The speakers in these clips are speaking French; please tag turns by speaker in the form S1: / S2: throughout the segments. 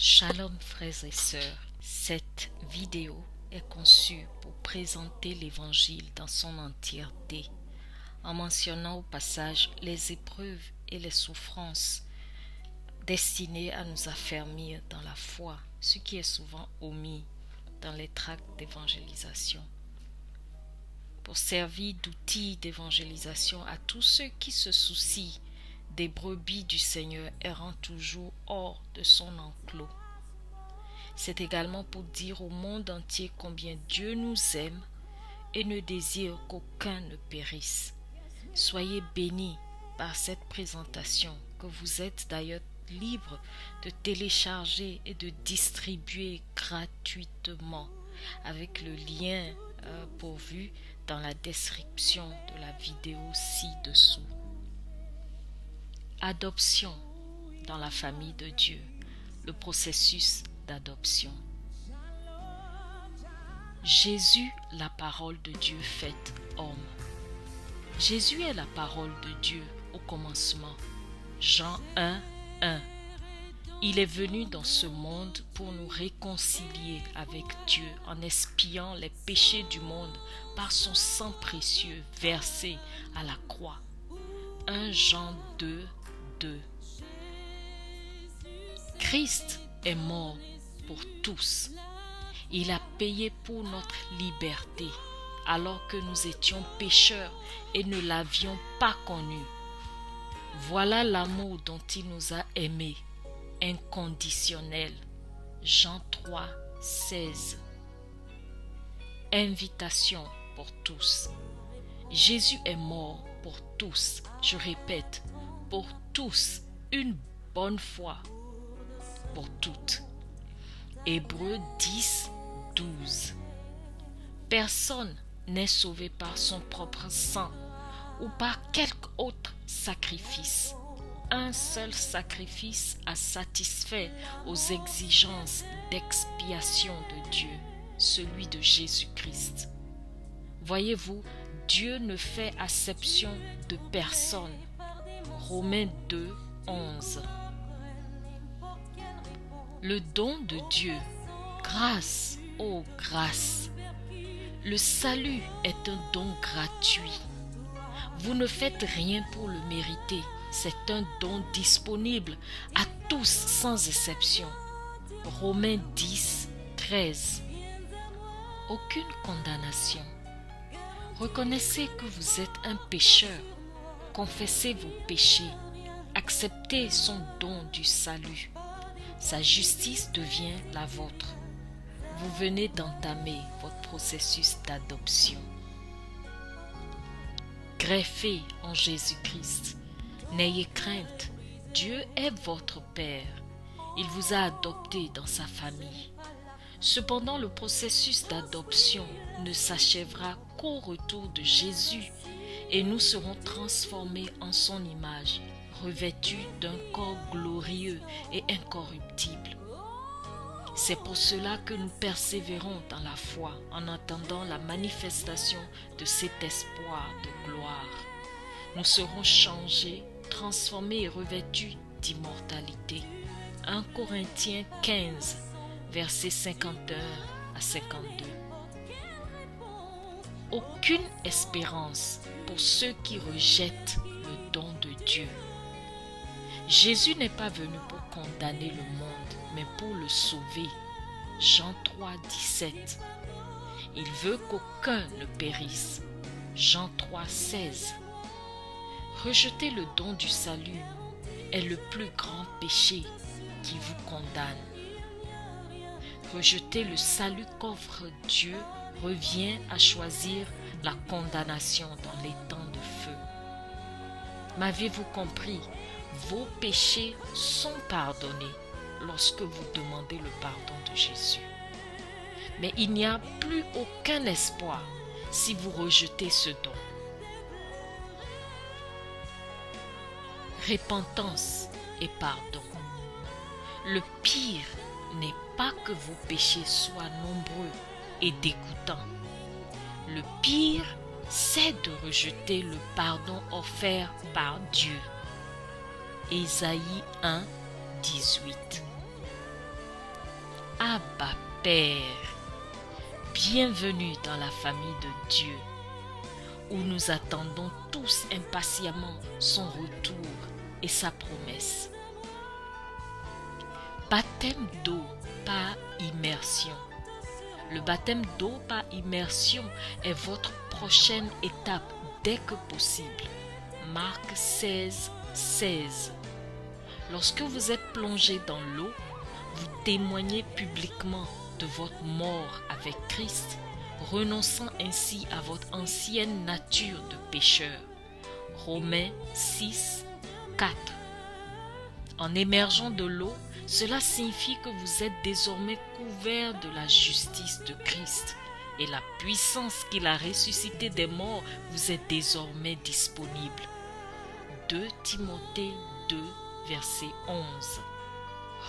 S1: Shalom frères et sœurs, cette vidéo est conçue pour présenter l'Évangile dans son entièreté, en mentionnant au passage les épreuves et les souffrances destinées à nous affermir dans la foi, ce qui est souvent omis dans les tracts d'évangélisation. Pour servir d'outil d'évangélisation à tous ceux qui se soucient des brebis du Seigneur errant toujours hors de son enclos. C'est également pour dire au monde entier combien Dieu nous aime et ne désire qu'aucun ne périsse. Soyez bénis par cette présentation que vous êtes d'ailleurs libre de télécharger et de distribuer gratuitement avec le lien pourvu dans la description de la vidéo ci-dessous. Adoption dans la famille de Dieu, le processus d'adoption. Jésus, la parole de Dieu faite homme. Jésus est la parole de Dieu au commencement. Jean 1, 1. Il est venu dans ce monde pour nous réconcilier avec Dieu en expiant les péchés du monde par son sang précieux versé à la croix. 1 Jean 2, 2. Christ est mort pour tous. Il a payé pour notre liberté alors que nous étions pécheurs et ne l'avions pas connu. Voilà l'amour dont il nous a aimés, inconditionnel. Jean 3, 16. Invitation pour tous. Jésus est mort pour tous, je répète, pour tous, une bonne fois, pour toutes. Hébreux 10, 12. Personne n'est sauvé par son propre sang ou par quelque autre sacrifice. Un seul sacrifice a satisfait aux exigences d'expiation de Dieu, celui de Jésus-Christ. Voyez-vous, Dieu ne fait acception de personne. Romains 2, 11. Le don de Dieu, grâce, oh grâce. Le salut est un don gratuit. Vous ne faites rien pour le mériter. C'est un don disponible à tous sans exception. Romains 10, 13. Aucune condamnation. Reconnaissez que vous êtes un pécheur. Confessez vos péchés. Acceptez son don du salut. Sa justice devient la vôtre. Vous venez d'entamer votre processus d'adoption. Greffé en Jésus-Christ, n'ayez crainte, Dieu est votre Père. Il vous a adopté dans sa famille. Cependant, le processus d'adoption ne s'achèvera qu'au retour de Jésus et nous serons transformés en son image, revêtus d'un corps glorieux et incorruptible. C'est pour cela que nous persévérons dans la foi en attendant la manifestation de cet espoir de gloire. Nous serons changés, transformés et revêtus d'immortalité. 1 Corinthiens 15, versets 51 à 52. Aucune espérance pour ceux qui rejettent le don de Dieu. Jésus n'est pas venu pour condamner le monde, mais pour le sauver. Jean 3, 17. Il veut qu'aucun ne périsse. Jean 3, 16. Rejeter le don du salut est le plus grand péché qui vous condamne. Rejeter le salut qu'offre Dieu revient à choisir la condamnation dans les temps de feu. M'avez-vous compris? Vos péchés sont pardonnés lorsque vous demandez le pardon de Jésus. Mais il n'y a plus aucun espoir si vous rejetez ce don. Repentance et pardon. Le pire n'est pas que vos péchés soient nombreux et dégoûtants. Le pire, c'est de rejeter le pardon offert par Dieu. Ésaïe 1, 18. Père. Bienvenue dans la famille de Dieu, où nous attendons tous impatiemment son retour et sa promesse. Baptême d'eau par immersion. Le baptême d'eau par immersion est votre prochaine étape dès que possible. Marc 16, 16. Lorsque vous êtes plongé dans l'eau, vous témoignez publiquement de votre mort avec Christ, renonçant ainsi à votre ancienne nature de pécheur. Romains 6, 4. En émergeant de l'eau, cela signifie que vous êtes désormais couvert de la justice de Christ et la puissance qu'il a ressuscité des morts vous est désormais disponible. 2 Timothée 2, verset 11.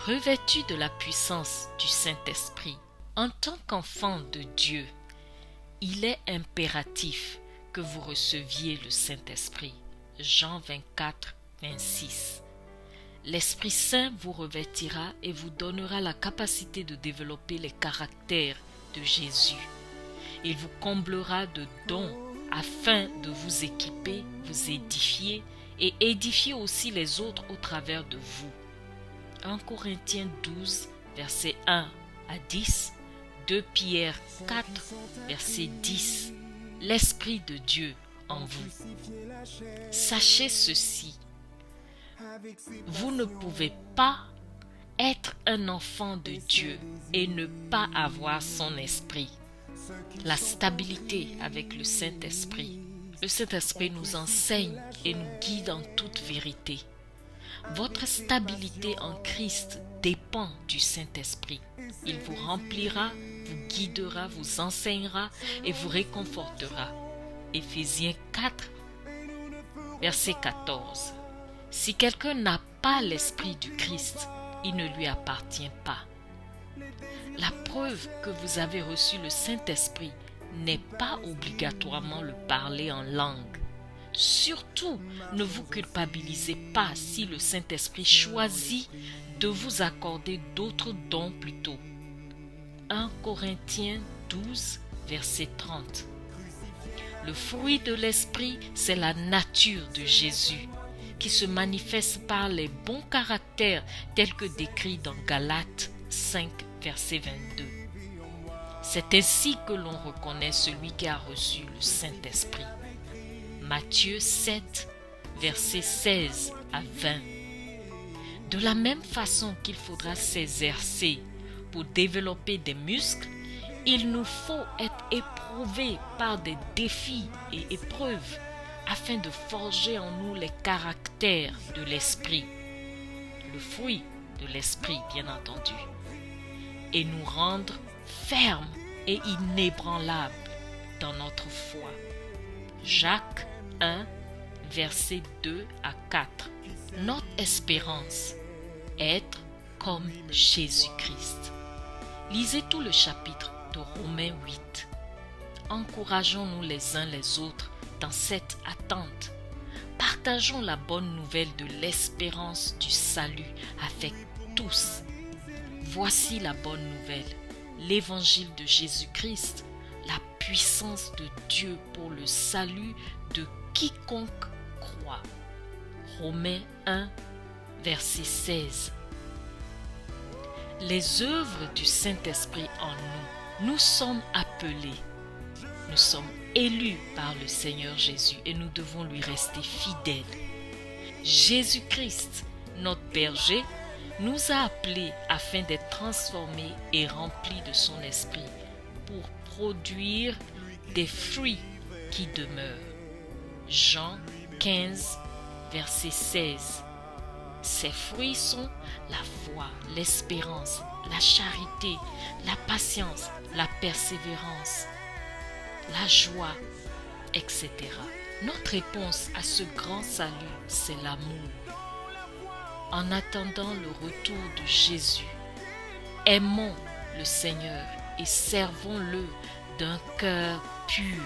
S1: Revêtu de la puissance du Saint-Esprit, en tant qu'enfant de Dieu, il est impératif que vous receviez le Saint-Esprit. Jean 24, 26. L'Esprit Saint vous revêtira et vous donnera la capacité de développer les caractères de Jésus. Il vous comblera de dons afin de vous équiper, vous édifier et édifier aussi les autres au travers de vous. 1 Corinthiens 12, verset 1 à 10, 2 Pierre 4, verset 10. L'Esprit de Dieu en vous. Sachez ceci. Vous ne pouvez pas être un enfant de Dieu et ne pas avoir son esprit. La stabilité avec le Saint-Esprit. Le Saint-Esprit nous enseigne et nous guide en toute vérité. Votre stabilité en Christ dépend du Saint-Esprit. Il vous remplira, vous guidera, vous enseignera et vous réconfortera. Éphésiens 4, verset 14. Si quelqu'un n'a pas l'Esprit du Christ, il ne lui appartient pas. La preuve que vous avez reçu le Saint-Esprit n'est pas obligatoirement le parler en langue. Surtout, ne vous culpabilisez pas si le Saint-Esprit choisit de vous accorder d'autres dons plus tôt. 1 Corinthiens 12, verset 30. Le fruit de l'Esprit, c'est la nature de Jésus, qui se manifeste par les bons caractères tels que décrits dans Galates 5, verset 22. C'est ainsi que l'on reconnaît celui qui a reçu le Saint-Esprit. Matthieu 7, verset 16 à 20. De la même façon qu'il faudra s'exercer pour développer des muscles, il nous faut être éprouvés par des défis et épreuves afin de forger en nous les caractères de l'esprit, le fruit de l'esprit bien entendu, et nous rendre fermes et inébranlables dans notre foi. Jacques 1, versets 2 à 4. Notre espérance, être comme Jésus-Christ. Lisez tout le chapitre de Romains 8. Encourageons-nous les uns les autres dans cette attente. Partageons la bonne nouvelle de l'espérance du salut avec tous. Voici la bonne nouvelle, l'évangile de Jésus-Christ, la puissance de Dieu pour le salut de quiconque croit. Romains 1, verset 16. Les œuvres du Saint-Esprit en nous, nous sommes appelés. Nous sommes élus par le Seigneur Jésus et nous devons lui rester fidèles. Jésus-Christ, notre berger, nous a appelés afin d'être transformés et remplis de son esprit pour produire des fruits qui demeurent. Jean 15, verset 16. Ces fruits sont la foi, l'espérance, la charité, la patience, la persévérance, la joie, etc. Notre réponse à ce grand salut, c'est l'amour. En attendant le retour de Jésus, aimons le Seigneur et servons-le d'un cœur pur,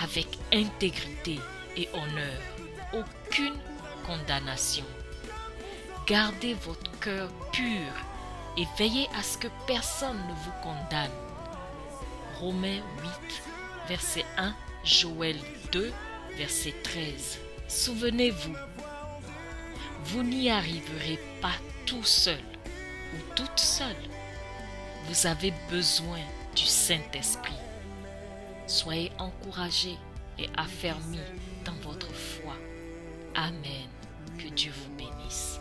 S1: avec intégrité et honneur. Aucune condamnation. Gardez votre cœur pur et veillez à ce que personne ne vous condamne. Romains 8, verset 1, Joël 2, verset 13. Souvenez-vous, vous n'y arriverez pas tout seul ou toute seule. Vous avez besoin du Saint-Esprit. Soyez encouragés et affermis dans votre foi. Amen. Que Dieu vous bénisse.